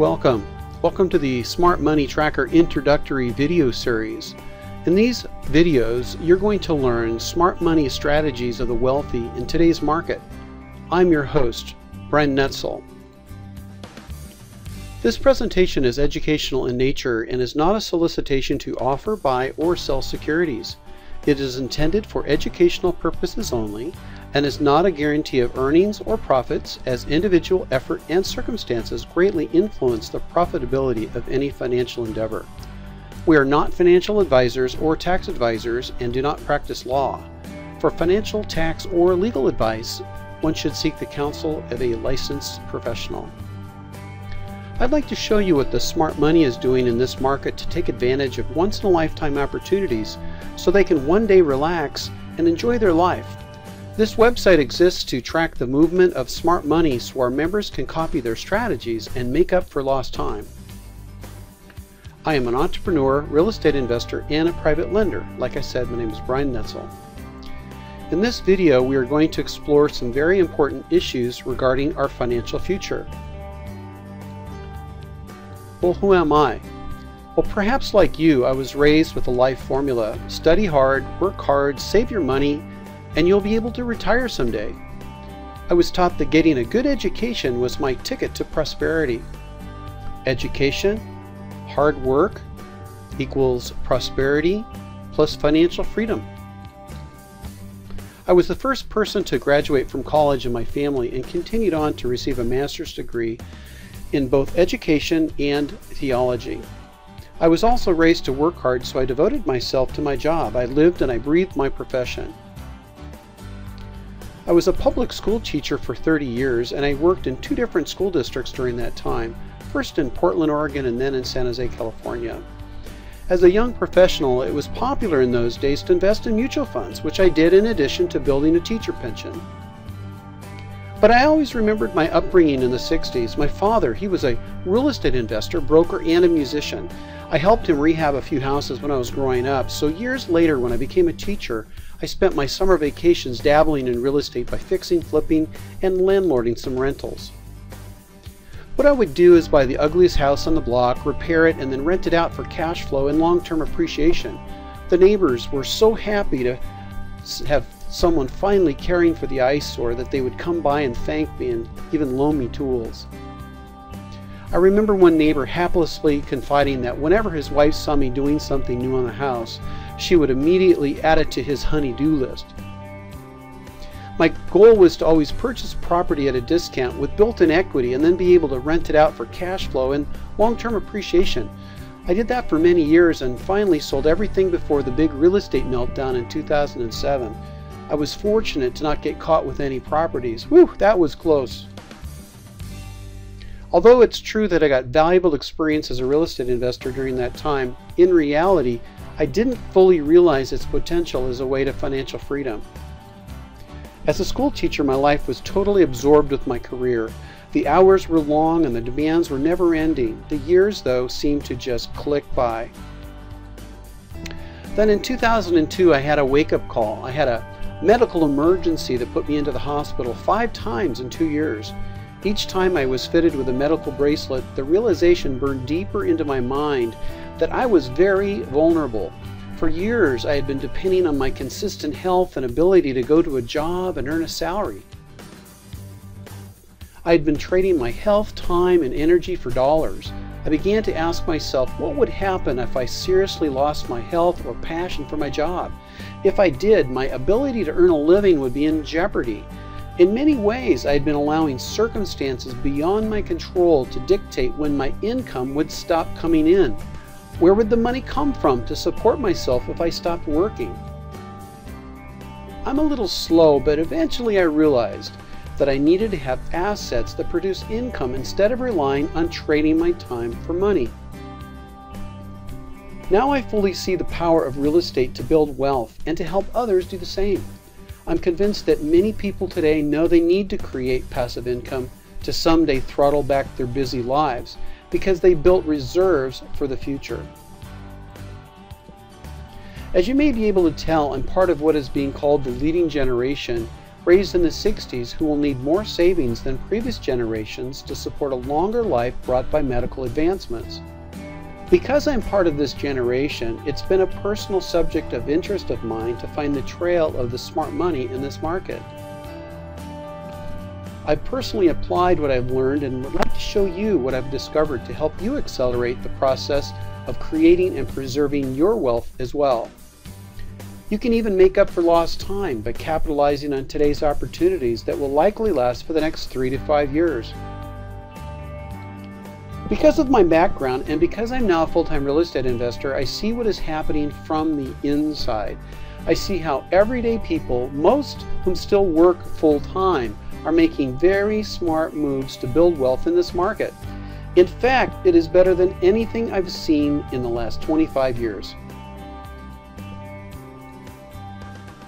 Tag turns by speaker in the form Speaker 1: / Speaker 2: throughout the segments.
Speaker 1: Welcome to the Smart Money Tracker introductory video series. In these videos, you're going to learn smart money strategies of the wealthy in today's market. I'm your host, Brian Netzel. This presentation is educational in nature and is not a solicitation to offer, buy, or sell securities. It is intended for educational purposes only and is not a guarantee of earnings or profits, as individual effort and circumstances greatly influence the profitability of any financial endeavor. We are not financial advisors or tax advisors and do not practice law. For financial, tax, or legal advice, one should seek the counsel of a licensed professional. I'd like to show you what the smart money is doing in this market to take advantage of once-in-a-lifetime opportunities so they can one day relax and enjoy their life. This website exists to track the movement of smart money so our members can copy their strategies and make up for lost time. I am an entrepreneur, real estate investor, and a private lender. Like I said, my name is Brian Netzel. In this video, we are going to explore some very important issues regarding our financial future. Well, who am I? Well, perhaps like you, I was raised with a life formula: study hard, work hard, save your money, and you'll be able to retire someday. I was taught that getting a good education was my ticket to prosperity. Education, hard work, equals prosperity plus financial freedom. I was the first person to graduate from college in my family and continued on to receive a master's degree in both education and theology. I was also raised to work hard, so I devoted myself to my job. I lived and I breathed my profession. I was a public school teacher for 30 years, and I worked in 2 different school districts during that time, first in Portland, Oregon, and then in San Jose, California. As a young professional, it was popular in those days to invest in mutual funds, which I did in addition to building a teacher pension. But I always remembered my upbringing in the 60s. My father, he was a real estate investor, broker, and a musician. I helped him rehab a few houses when I was growing up, so years later when I became a teacher, I spent my summer vacations dabbling in real estate by fixing, flipping, and landlording some rentals. What I would do is buy the ugliest house on the block, repair it, and then rent it out for cash flow and long-term appreciation. The neighbors were so happy to have someone finally caring for the eyesore that they would come by and thank me and even loan me tools. I remember one neighbor haplessly confiding that whenever his wife saw me doing something new on the house, she would immediately add it to his honey-do list. My goal was to always purchase property at a discount with built-in equity and then be able to rent it out for cash flow and long-term appreciation. I did that for many years and finally sold everything before the big real estate meltdown in 2007. I was fortunate to not get caught with any properties. Whew, that was close. Although it's true that I got valuable experience as a real estate investor during that time, in reality, I didn't fully realize its potential as a way to financial freedom. As a school teacher, my life was totally absorbed with my career. The hours were long and the demands were never ending. The years, though, seemed to just click by. Then in 2002, I had a wake-up call. I had a medical emergency that put me into the hospital 5 times in 2 years. Each time I was fitted with a medical bracelet, the realization burned deeper into my mind that I was very vulnerable. For years, I had been depending on my consistent health and ability to go to a job and earn a salary. I had been trading my health, time, and energy for dollars. I began to ask myself, what would happen if I seriously lost my health or passion for my job? If I did, my ability to earn a living would be in jeopardy. In many ways, I had been allowing circumstances beyond my control to dictate when my income would stop coming in. Where would the money come from to support myself if I stopped working? I'm a little slow, but eventually I realized that I needed to have assets that produce income instead of relying on trading my time for money. Now I fully see the power of real estate to build wealth and to help others do the same. I'm convinced that many people today know they need to create passive income to someday throttle back their busy lives because they built reserves for the future. As you may be able to tell, I'm part of what is being called the leading generation raised in the 60s who will need more savings than previous generations to support a longer life brought by medical advancements. Because I'm part of this generation, it's been a personal subject of interest of mine to find the trail of the smart money in this market. I've personally applied what I've learned and would like to show you what I've discovered to help you accelerate the process of creating and preserving your wealth as well. You can even make up for lost time by capitalizing on today's opportunities that will likely last for the next 3 to 5 years. Because of my background and because I'm now a full-time real estate investor, I see what is happening from the inside. I see how everyday people, most whom still work full-time, are making very smart moves to build wealth in this market. In fact, it is better than anything I've seen in the last 25 years.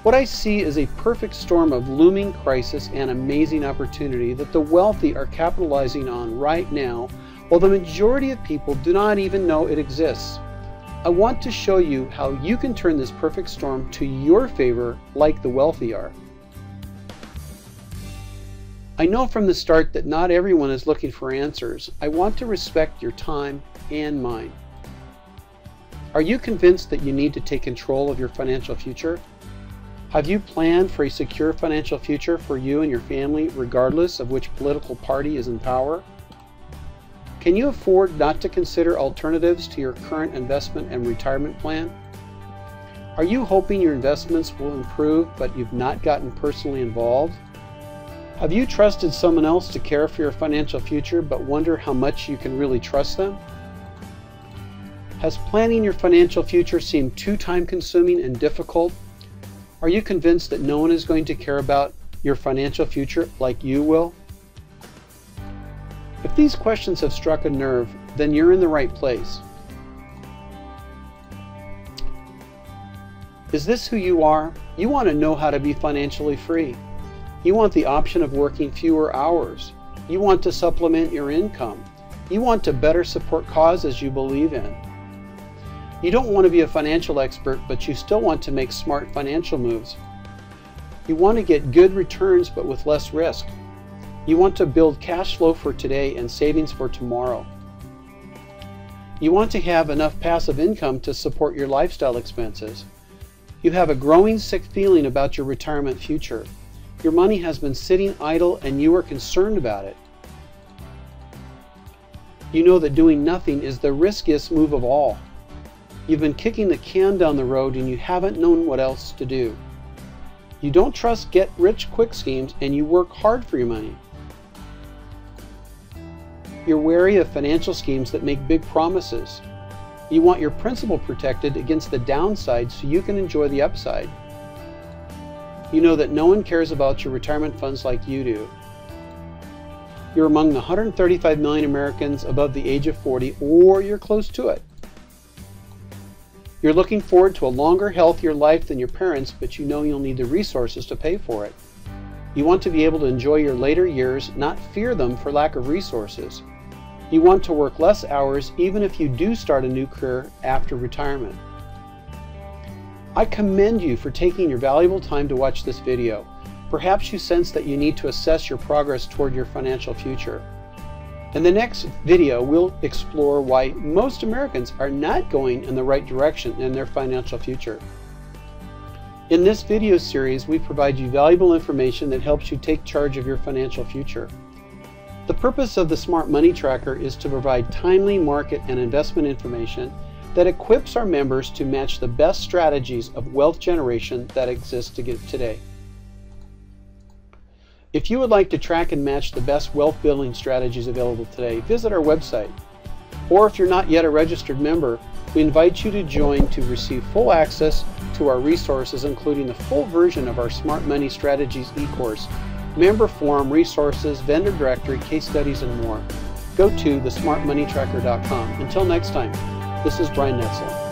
Speaker 1: What I see is a perfect storm of looming crisis and amazing opportunity that the wealthy are capitalizing on right now, while the majority of people do not even know it exists. I want to show you how you can turn this perfect storm to your favor like the wealthy are. I know from the start that not everyone is looking for answers. I want to respect your time and mine. Are you convinced that you need to take control of your financial future? Have you planned for a secure financial future for you and your family, regardless of which political party is in power? Can you afford not to consider alternatives to your current investment and retirement plan? Are you hoping your investments will improve, but you've not gotten personally involved? Have you trusted someone else to care for your financial future, but wonder how much you can really trust them? Has planning your financial future seemed too time-consuming and difficult? Are you convinced that no one is going to care about your financial future like you will? If these questions have struck a nerve, then you're in the right place. Is this who you are? You want to know how to be financially free. You want the option of working fewer hours. You want to supplement your income. You want to better support causes you believe in. You don't want to be a financial expert, but you still want to make smart financial moves. You want to get good returns, but with less risk. You want to build cash flow for today and savings for tomorrow. You want to have enough passive income to support your lifestyle expenses. You have a growing sick feeling about your retirement future. Your money has been sitting idle and you are concerned about it. You know that doing nothing is the riskiest move of all. You've been kicking the can down the road and you haven't known what else to do. You don't trust get-rich-quick schemes and you work hard for your money. You're wary of financial schemes that make big promises. You want your principal protected against the downside so you can enjoy the upside. You know that no one cares about your retirement funds like you do. You're among the 135 million Americans above the age of 40, or you're close to it. You're looking forward to a longer, healthier life than your parents, but you know you'll need the resources to pay for it. You want to be able to enjoy your later years, not fear them for lack of resources. You want to work less hours even if you do start a new career after retirement. I commend you for taking your valuable time to watch this video. Perhaps you sense that you need to assess your progress toward your financial future. In the next video, we'll explore why most Americans are not going in the right direction in their financial future. In this video series, we provide you valuable information that helps you take charge of your financial future. The purpose of the Smart Money Tracker is to provide timely market and investment information that equips our members to match the best strategies of wealth generation that exist today. If you would like to track and match the best wealth building strategies available today, visit our website. Or if you're not yet a registered member, we invite you to join to receive full access to our resources, including the full version of our Smart Money Strategies e-course, member forum, resources, vendor directory, case studies, and more. Go to thesmartmoneytracker.com. Until next time, this is Brian Netzel.